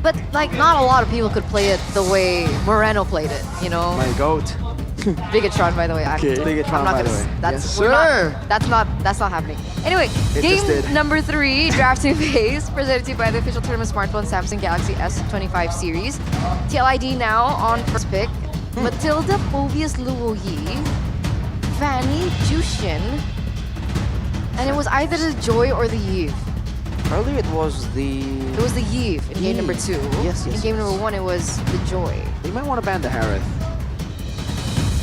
But like, not a lot of people could play it the way Moreno played it, you know? My goat. Bigatron, by the way. Bigatron, I'm not by the gonna, way. that's, Yes, we're sir. that's not happening. Anyway, It just did. game number 3, drafting phase, presented to you by the official tournament smartphone Samsung Galaxy S25 series. TLID now on first pick. Matilda Phobius Luoyi, Fanny Jushin, and it was either the Joy or the Eve. Earlier it was the... It was the Eve in game number 2. Yes, In yes, game yes. number 1, it was the Joy. You might want to ban the Harith.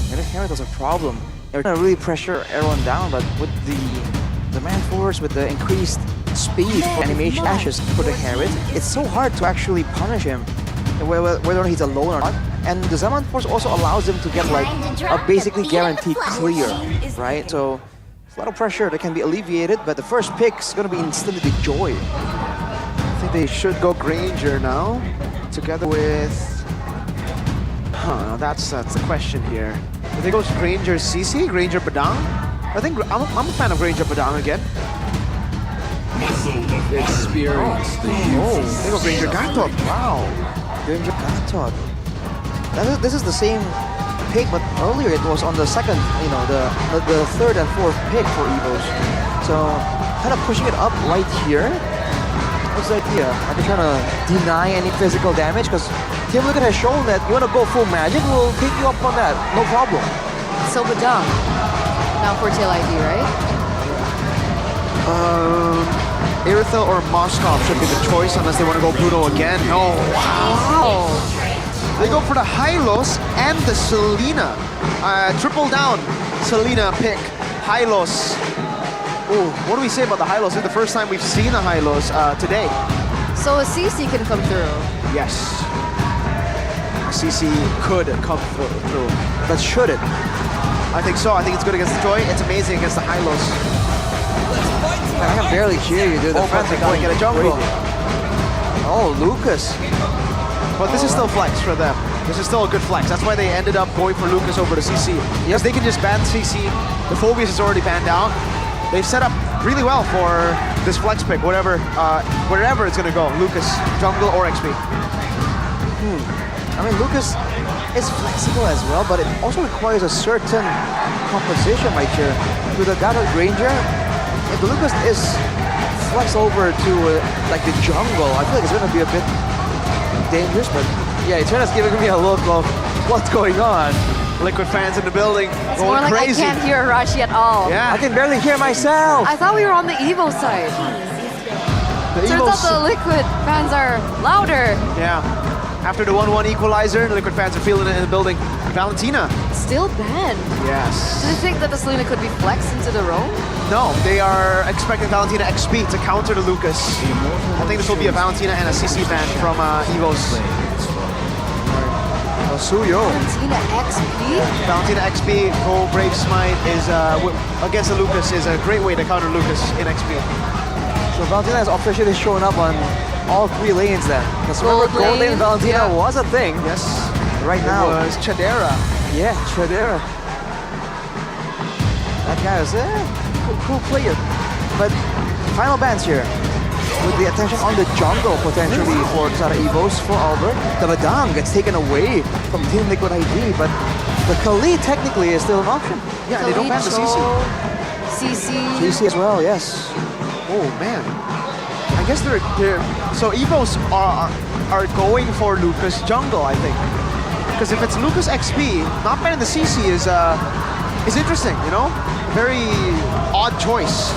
Yeah, the Harith was a problem. They were trying to really pressure everyone down, but with the man force, with the increased speed for animation dashes for the Harith, it's so hard to actually punish him, whether he's alone or not. And the Zaman force also allows him to get like a basically guaranteed clear, right? So it's a lot of pressure that can be alleviated, but the first pick is going to be instantly the Joy. I think they should go Granger now, together with... Huh, that's the question here. Do they go Granger CC, Granger Badang? I think I'm a fan of Granger Badang again. Experience the They go Granger Gatot. Wow. Granger Gatot. This is the same pick, but earlier it was on the second, you know, the third and fourth pick for Evos. So kind of pushing it up right here. What's the idea? Are they trying to deny any physical damage? Because Team Liquid has shown that you want to go full magic, we'll take you up on that, no problem. So Badang. Now for TLID, right? Irithel or Moskov should be the choice unless they want to go Bruno again. Oh, wow. They go for the Hylos and the Selena. Triple down. Selena pick. Hylos. Ooh, what do we say about the Hylos? This is the first time we've seen a Hylos today. So a CC can come through. Yes. CC could come through. But should it? I think so. I think it's good against the Joy. It's amazing against the Hylos. I can barely hear you, dude. The Fans fans are going to get a jungle. crazy. Oh, Lucas. But this is still flex for them. This is still a good flex. That's why they ended up going for Lucas over to CC. Because they can just ban CC. The Phobius is already banned out. They've set up really well for this flex pick, wherever it's going to go. Lucas, jungle, or XP. I mean, Lucas is flexible as well, but it also requires a certain composition right here. With the Gatot Granger, if the Lucas is flex over to like the jungle, I feel like it's going to be a bit dangerous, but yeah, Eterna's giving me a look of what's going on. Liquid fans in the building It's more going like crazy. I can't hear Arashi at all. Yeah. I can barely hear myself. I thought we were on the Evo side. The Turns Evos- out the Liquid fans are louder. Yeah. After the 1-1 equalizer, the Liquid fans are feeling it in the building. Valentina. Still banned. Yes. Do you think that the Selena could be flexed into the roam? No, they are expecting Valentina XP to counter the Lucas. I think this will be a Valentina and a CC ban from Evos. Suyo. Valentina XP? Valentina XP, go Brave Smite is against the Lucas is a great way to counter Lucas in XP. So Valentina has officially shown up on all 3 lanes then. Because remember, Gold Gold lane, Lane Valentina yeah. was a thing. Yes. Right It now. was Chadera. Yeah, Chadera. That guy was a cool player. But final bans here. With the attention on the jungle potentially for Xara Evos, for Albert. The Badang gets taken away from Team Liquid ID, but the Khalid technically is still an option. Yeah, they don't ban the CC. CC. CC as well, yes. Oh man. I guess they're so Evos are going for Lucas jungle, I think. Because if it's Lucas XP, not banning the CC is interesting, you know? Very odd choice.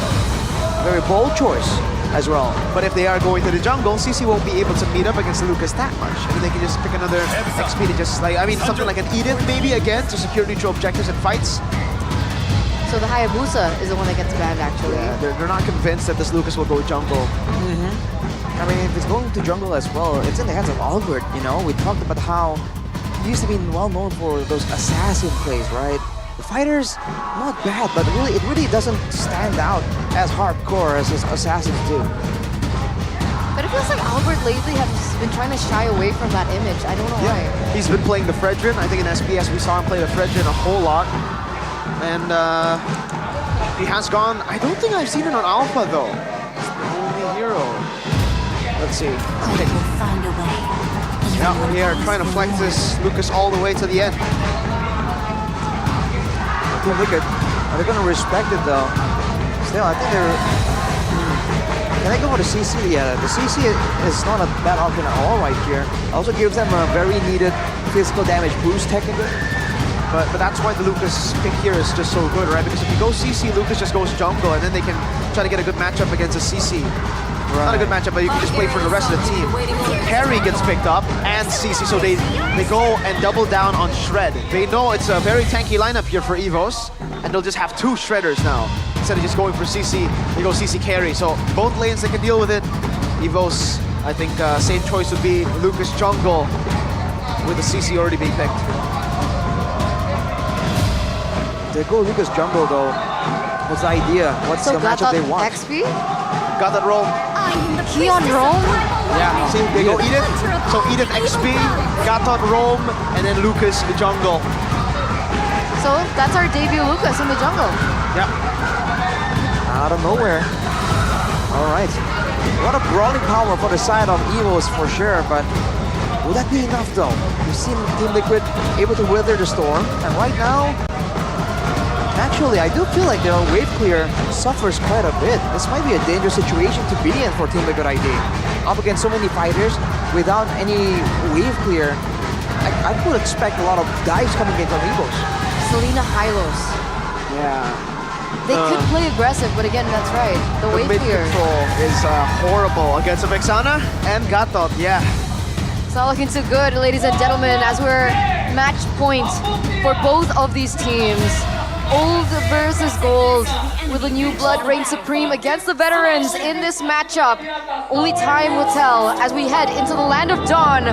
Very bold choice as well. But if they are going to the jungle, CC won't be able to meet up against Lucas that much. And then they can just pick another XP to just like, I mean, something like an Edith maybe again to secure neutral objectives and fights. So the Hayabusa is the one that gets banned actually. Yeah, they're not convinced that this Lucas will go jungle. I mean, if it's going to jungle as well, it's in the hands of Albert, you know? We talked about how he used to be well known for those assassin plays, right? The fighters, not bad, but it really doesn't stand out as hardcore as his assassins do. But it feels like Albert lately has been trying to shy away from that image. I don't know why. He's been playing the Fredrin. I think in SPS we saw him play the Fredrin a whole lot. And he has gone, I don't think I've seen it on Alpha though. It's the only hero. Let's see. Will find a way. Yeah, here trying to flex this Lucas all the way to the end. Team Liquid, are they going to respect it though? Still, I think they're... Can I go for the CC? Yeah, the CC is not a bad option at all right here. Also gives them a very needed physical damage boost technically. But that's why the Lucas pick here is just so good, right? Because if you go CC, Lucas just goes jungle, and then they can try to get a good matchup against a CC. Right. Not a good matchup, but you can just play for the rest of the team. Carry gets picked up, and CC, so they go and double down on Shred. They know it's a very tanky lineup here for Evos, and they'll just have 2 Shredders now. Instead of just going for CC, they go CC carry. So both lanes, they can deal with it. Evos, I think same choice would be Lucas jungle, with the CC already being picked. They go Lucas jungle though. What's the idea? What's the matchup they want? XP? Got that roll. He on roam? Yeah, see, they go Edith. So Edith XP, Gatot roam, and then Lucas the jungle. So that's our debut Lucas in the jungle. Yeah. Out of nowhere. All right. A lot of brawling power for the side of Evos for sure, but will that be enough though? We've seen Team Liquid able to weather the storm, and right now, actually, I do feel like their wave clear suffers quite a bit. This might be a dangerous situation to be in for Team Liquid ID. Up against so many fighters without any wave clear, I would expect a lot of dives coming in from Evos. Selena Hylos. Yeah. They could play aggressive, but again, that's right. The wave mid clear. control is horrible against Vexana and Gatot, yeah. It's not looking too good, ladies and gentlemen, as we're match point for both of these teams. Old versus gold, with the new blood reign supreme against the veterans in this matchup. Only time will tell as we head into the land of dawn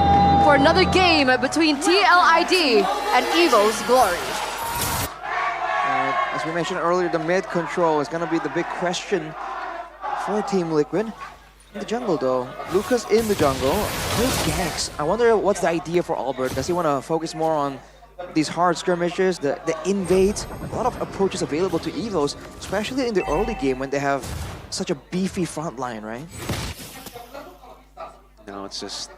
for another game between TLID and Evos Glory. As we mentioned earlier, the mid control is going to be the big question for Team Liquid. In the jungle though, Lucas in the jungle, good ganks. I wonder what's the idea for Albert. Does he want to focus more on these hard skirmishes, the invades? A lot of approaches available to Evos, especially in the early game when they have such a beefy front line, right? No, it's just,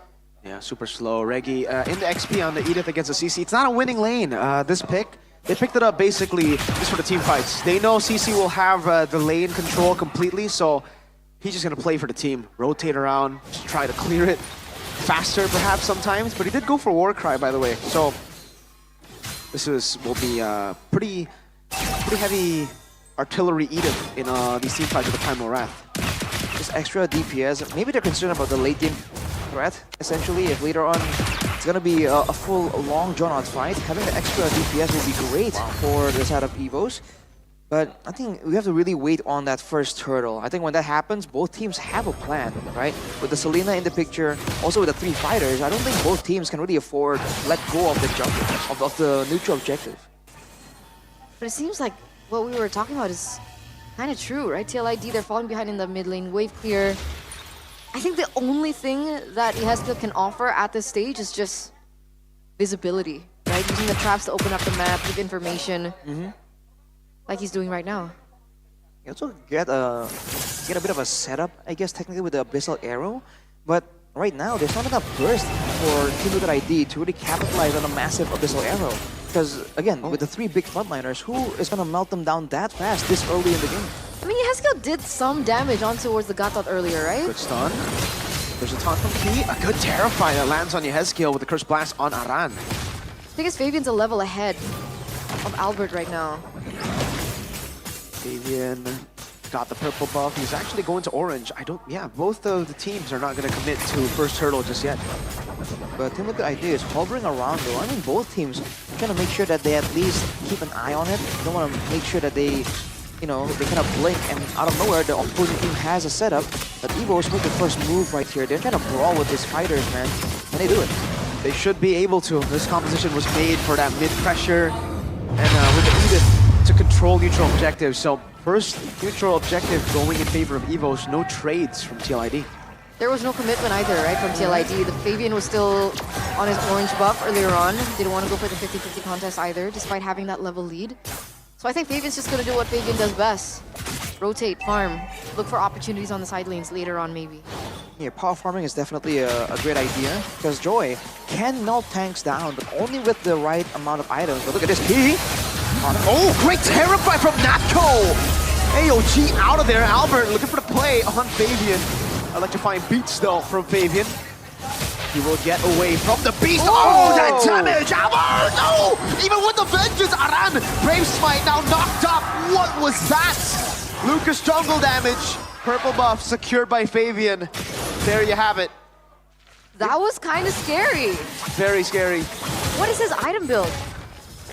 yeah, super slow. Reggie in the XP on the Edith against the CC. It's not a winning lane, this pick. They picked it up basically just for the team fights. They know CC will have the lane control completely, so he's just going to play for the team. Rotate around, just try to clear it faster perhaps sometimes, but he did go for Warcry, by the way. So this will be pretty heavy artillery Edith in these team fights with the Primal Wrath. Just extra DPS. Maybe they're concerned about the late game threat, essentially. If later on it's going to be a full, long, drawn-out fight, having the extra DPS will be great for the side of Evos. But I think we have to really wait on that first hurdle. I think when that happens, both teams have a plan, right? With the Selena in the picture, also with the 3 fighters, I don't think both teams can really afford to let go of the jungle, of the neutral objective. But it seems like what we were talking about is kind of true, right? TLID, they're falling behind in the mid lane, wave clear. I think the only thing that Yesca can offer at this stage is just visibility, right? Using the traps to open up the map, give information. Like he's doing right now. You also get a bit of a setup, I guess, technically with the Abyssal Arrow, but right now there's not enough burst for Team Liquid ID to really capitalize on a massive Abyssal Arrow. Because again, with the 3 big frontliners, who is gonna melt them down that fast this early in the game? I mean, Yesca did some damage on towards the Gatot earlier, right? Good stun. There's a taunt from Key. A good Terrify that lands on Yehezkiel with the Curse Blast on Aran. I think Fabian's a level ahead of Albert right now. Fabian got the purple buff. He's actually going to orange. Both of the teams are not going to commit to first hurdle just yet. But Team Liquid idea is hovering around though. I mean, both teams trying to make sure that they at least keep an eye on it. They don't want to make sure that they, you know, they kind of blink and out of nowhere the opposing team has a setup. But Evos make the first move right here. They're trying to brawl with these fighters, man. And they do it. They should be able to. This composition was made for that mid pressure and with the Edith to control neutral objectives. So first neutral objective going in favor of Evos. No trades from TLID. There was no commitment either, right, from TLID. The Fabian was still on his orange buff earlier on. Didn't want to go for the 50-50 contest either, despite having that level lead. So I think Fabian's just going to do what Fabian does best. Rotate, farm, look for opportunities on the side lanes later on maybe. Yeah, power farming is definitely a great idea because Joy can melt tanks down, but only with the right amount of items. But look at this key. Oh, great Terrify from Natco! AOG out of there. Albert looking for the play on Fabian. Electrifying beats though from Fabian. He will get away from the beast. Oh, that damage! Albert! No! Even with the vengeance, Aran! Brave Smite now knocked up. What was that? Lucas jungle damage. Purple buff secured by Fabian. There you have it. That was kind of scary. Very scary. Oh, What is his item build?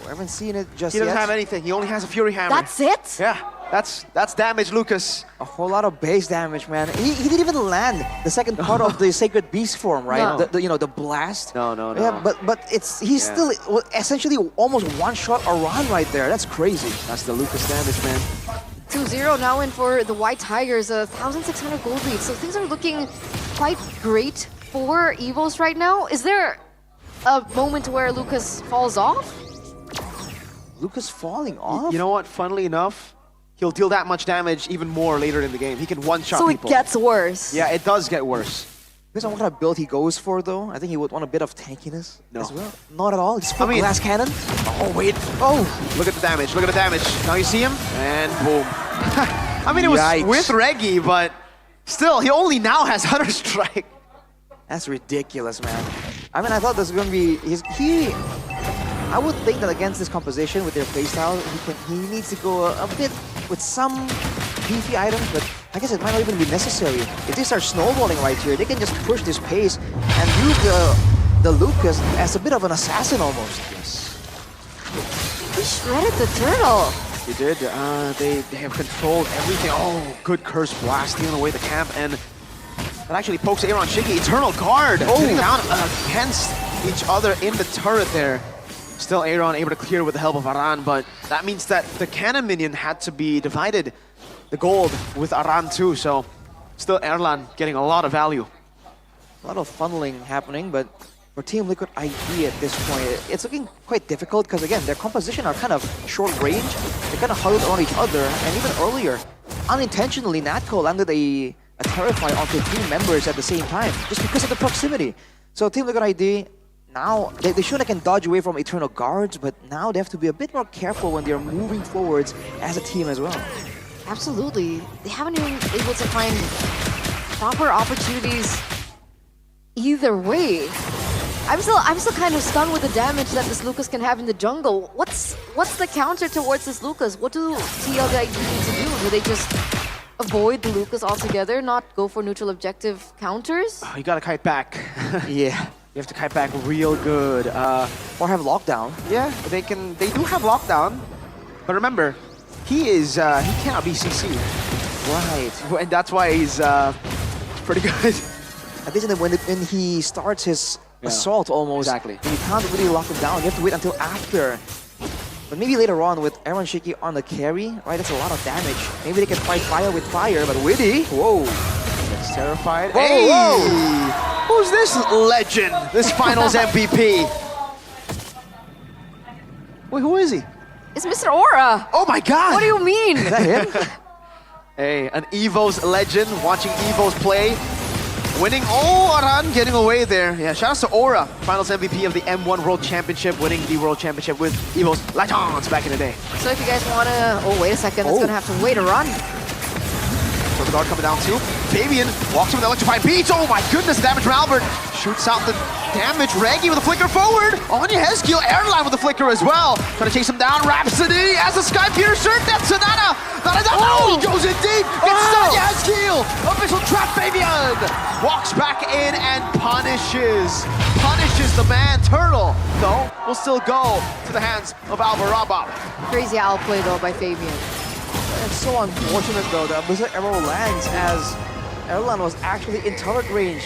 I haven't seen it just He yet. doesn't have anything. He only has a Fury Hammer. That's it? Yeah, that's damage, Lucas. A whole lot of base damage, man. He didn't even land the second part of the Sacred Beast form, right? No. The you know, the blast. No. Yeah, but he's still essentially almost one-shot Aran right there. That's crazy. That's the Lucas damage, man. 2-0 now in for the White Tigers, 1,600 gold lead. So things are looking quite great for Evos right now. Is there a moment where Lucas falls off? Lucas falling off? You know what? Funnily enough, he'll deal that much damage even more later in the game. He can one-shot So people. it gets worse. Yeah, it does get worse. Based on what kind of build he goes for, though, I think he would want a bit of tankiness No. as well. Not at all. Just full I mean- glass cannon. Oh, wait. Oh, look at the damage. Look at the damage. Now you see him? And boom. I mean, it was Yikes. with Reggie, but still, he only now has Hunter Strike. That's ridiculous, man. I mean, I thought this was going to be... I would think that against this composition with their playstyle, he needs to go a bit with some beefy items, but I guess it might not even be necessary. If they start snowballing right here, they can just push this pace and use the Lucas as a bit of an assassin almost. Yes. He shredded the turtle. They did. They have controlled everything. Oh, good Curse Blast stealing away the camp, and that actually pokes Aaron Shiki. Eternal Guard getting down against each other in the turret there. Still Aaron able to clear with the help of Aran, but that means that the cannon minion had to be divided, the gold, with Aran too, so still Erlan getting a lot of value. A lot of funneling happening, but for Team Liquid ID at this point, it's looking quite difficult because, again, their composition are kind of short range. They're kind of huddled on each other, and even earlier, unintentionally, Natco landed a Terrify onto 3 members at the same time, just because of the proximity. So Team Liquid ID, now, they surely can dodge away from Eternal Guards, but now they have to be a bit more careful when they're moving forwards as a team as well. Absolutely. They haven't even been able to find proper opportunities either way. I'm still kind of stunned with the damage that this Lucas can have in the jungle. What's the counter towards this Lucas? What do TLD need to do? Do they just avoid the Lucas altogether, not go for neutral objective counters? You gotta kite back. Yeah. You have to kite back real good. Or have lockdown. Yeah, they do have lockdown, but remember, he cannot be CC. Right. And that's why he's pretty good. I think that when he starts his assault almost, Exactly. you can't really lock him down. You have to wait until after. But maybe later on with Aaron Shiki on the carry, right? That's a lot of damage. Maybe they can fight fire with fire, but Widdy, whoa. That's terrified. Whoa, Hey! whoa. Who's this legend? This finals MVP? Wait, who is he? It's Mr. Aura! Oh my god! What do you mean? Is that him? Hey, an Evos legend, watching Evos play. Winning, Aran getting away there. Yeah, shout out to Aura, finals MVP of the M1 World Championship, winning the World Championship with Evos Legends back in the day. So if you guys want to... Oh, wait a second. It's going to have to wait a run. So the guard coming down too. Fabian walks in with electrifying beats. Oh my goodness, damage from Albert. Shoots out the damage. Reggie with a flicker forward. On your Hezkiel, Airline with a flicker as well. Trying to chase him down. Rhapsody as a Sky Piercer. That's Sonata. Not enough. Oh, he goes in deep. Gets stuck. Hezkiel. Official trap Fabian. Walks back in and punishes the man. Turtle, though, will still go to the hands of Alvaraba. Crazy outplay, though, by Fabian. It's so unfortunate though that Blizzard Arrow lands as Erlan was actually in turret range.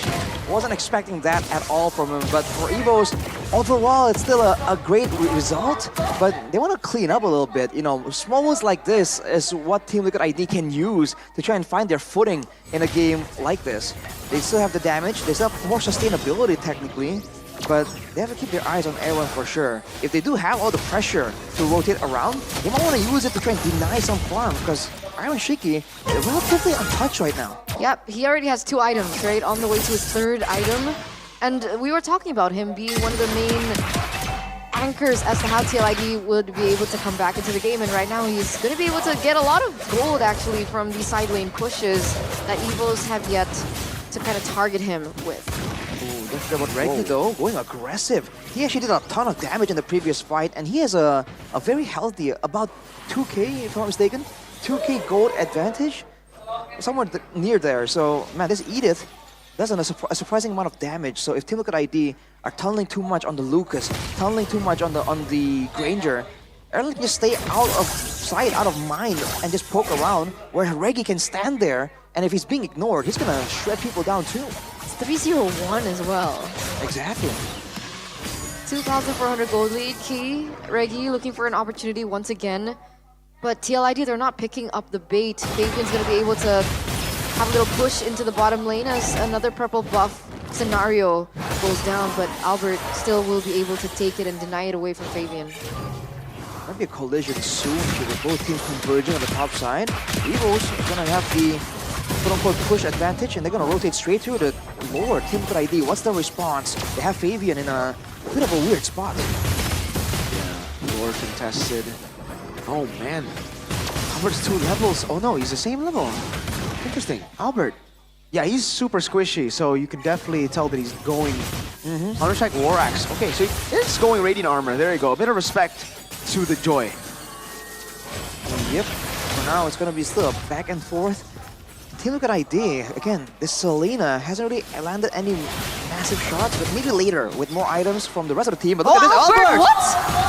Wasn't expecting that at all from him, but for Evos, overall it's still a great result, but they want to clean up a little bit. You know, small ones like this is what Team Liquid ID can use to try and find their footing in a game like this. They still have the damage, they still have more sustainability technically, but they have to keep their eyes on Erwan for sure. If they do have all the pressure to rotate around, they might want to use it to try and deny some farm, because Iron Shiki is relatively untouched right now. Yep, he already has 2 items, right? On the way to his 3rd item. And we were talking about him being one of the main anchors as to how TLID would be able to come back into the game. And right now he's going to be able to get a lot of gold actually from the side lane pushes that Evos have yet to kind of target him with. Ooh, don't forget about Reggie though, going aggressive. He actually did a ton of damage in the previous fight, and he has a very healthy, about 2k if I'm not mistaken, 2k gold advantage, somewhere near there. So man, this Edith does a surprising amount of damage. So if Team Liquid ID are tunneling too much on the Lucas, tunneling too much on the Granger, Erlen can just stay out of sight, out of mind, and just poke around, where Reggie can stand there, and if he's being ignored, he's gonna shred people down too. It's 3-0-1 as well. Exactly. 2,400 gold lead. Key, Reggie looking for an opportunity once again. But TLID, they're not picking up the bait. Fabian's going to be able to have a little push into the bottom lane as another purple buff scenario goes down. But Albert still will be able to take it and deny it away from Fabian. Might be a collision soon here with both teams converging on the top side. Evos are going to have the quote-unquote push advantage, and they're going to rotate straight through the lower. Team Liquid ID, what's the response? They have Fabian in a bit of a weird spot. Yeah, lore contested. Oh man, Albert's 2 levels. Oh no, he's the same level. Interesting. Albert. Yeah, he's super squishy, so you can definitely tell that he's going Counter-Strike War Axe. Okay, so he's going Radiant Armor. There you go. A bit of respect to the Joy. Yep. For now, it's going to be still a back and forth. Team Liquid ID, again, this Selena hasn't really landed any massive shots, but maybe later with more items from the rest of the team. But look at this, Albert! What?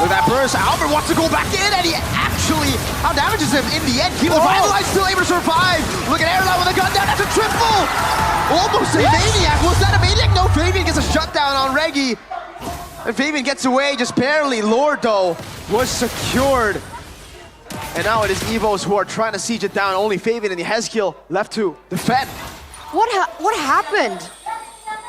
Look at that burst. Albert wants to go back in, and he actually out-damages him in the end. Keep the Revitalize still able to survive. Look at Airline with a gun down. That's a triple! Almost a Maniac. Was that a Maniac? No, Fabian gets a shutdown on Reggie. And Fabian gets away just barely. Lord, though, was secured. And now it is Evos who are trying to siege it down. Only Fabian and the Hezkiel left to defend. What happened?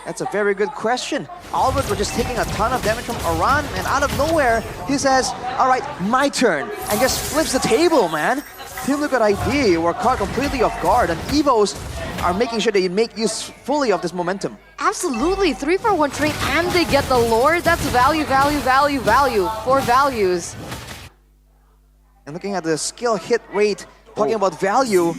That's a very good question. Albert was just taking a ton of damage from Aran, and out of nowhere, he says, all right, my turn, and just flips the table, man. Team Liquid ID were caught completely off guard, and Evos are making sure they make use fully of this momentum. Absolutely, 3-for-1 trade, and they get the Lord. That's value, value, value, value. 4 values. And looking at the skill hit rate, talking about value,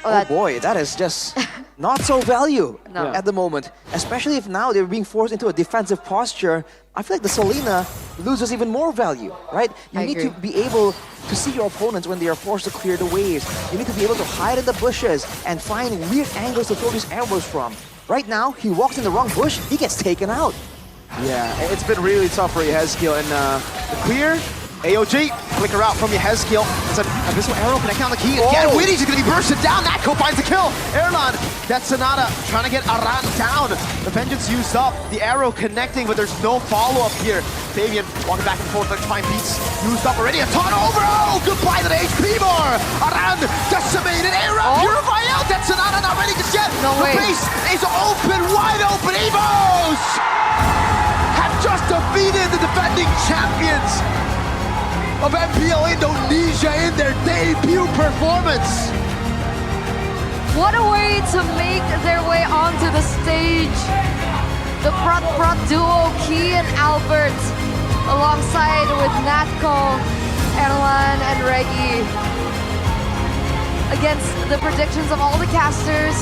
oh boy, that is just not so value at the moment. Especially if now they're being forced into a defensive posture. I feel like the Selena loses even more value, right? You need to be able to see your opponents when they are forced to clear the waves. You need to be able to hide in the bushes and find weird angles to throw these arrows from. Right now, he walks in the wrong bush, he gets taken out. Yeah, it's been really tough for Hezkiel, and the clear, AOG, flicker out from Hezkiel. It's an Abyssal Arrow connecting on the key. Again, Witty's gonna be bursted down. Natko finds the kill. Erlan, that's Sonata trying to get Aran down. The Vengeance used up, the arrow connecting, but there's no follow-up here. Fabian walking back and forth like fine beats. Used up already, a ton over. Oh, goodbye to the HP bar. Aran decimated. Arrow purify out. That's Sonata not ready just yet. No way. The base is open, wide open. Evos have just defeated the defending champions of MPL Indonesia in their debut performance. What a way to make their way onto the stage. The Prot duo, Key and Albert, alongside with Natko, Erlan, and Reggie. Against the predictions of all the casters,